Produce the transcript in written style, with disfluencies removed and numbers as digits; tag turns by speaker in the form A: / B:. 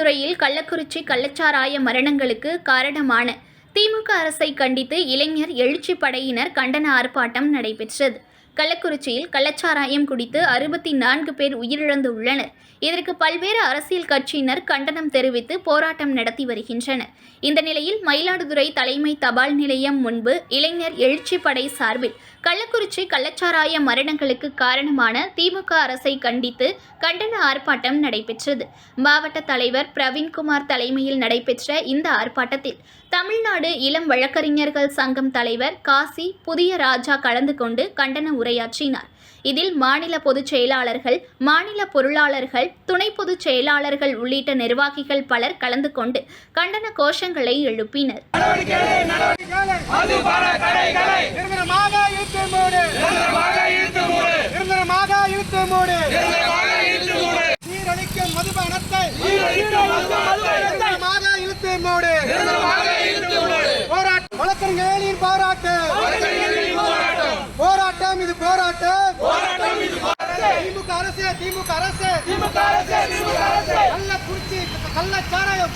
A: மயிலாடுதுறையில் கள்ளக்குறிச்சி கள்ளச்சாராய மரணங்களுக்கு காரணமான திமுக அரசை கண்டித்து இளைஞர் எழுச்சி படையினர் கண்டன ஆர்ப்பாட்டம் நடைபெற்றது. கள்ளக்குறிச்சியில் கள்ளச்சாராயம் குடித்து 64 பேர் உயிரிழந்துள்ளனர். இதற்கு பல்வேறு அரசியல் கட்சியினர் கண்டனம் தெரிவித்து போராட்டம் நடத்தி வருகின்றனர். இந்த நிலையில் மயிலாடுதுறை தலைமை தபால் நிலையம் முன்பு இளைஞர் எழுச்சி படை சார்பில் கள்ளக்குறிச்சி கள்ளச்சாராய மரணங்களுக்கு காரணமான திமுக அரசை கண்டித்து கண்டன ஆர்ப்பாட்டம் நடைபெற்றது. மாவட்ட தலைவர் பிரவீன்குமார் தலைமையில் நடைபெற்ற இந்த ஆர்ப்பாட்டத்தில் தமிழ்நாடு இளம் வழக்கறிஞர்கள் சங்கம் தலைவர் காசி புதிய ராஜா கலந்து கொண்டு கண்டன உரையாற்றினார். இதில் மாநில பொதுச் செயலாளர்கள், மாநில பொருளாளர்கள், துணை பொதுச் செயலாளர்கள் உள்ளிட்ட நிர்வாகிகள் பலர் கலந்து கொண்டு கண்டன கோஷங்களை எழுப்பினர்.
B: வழக்கறிஞர்களின் போராட்டம் இது போராட்டம். திமுக அரசு கள்ளக்குறிச்சி கள்ளச்சாராயம்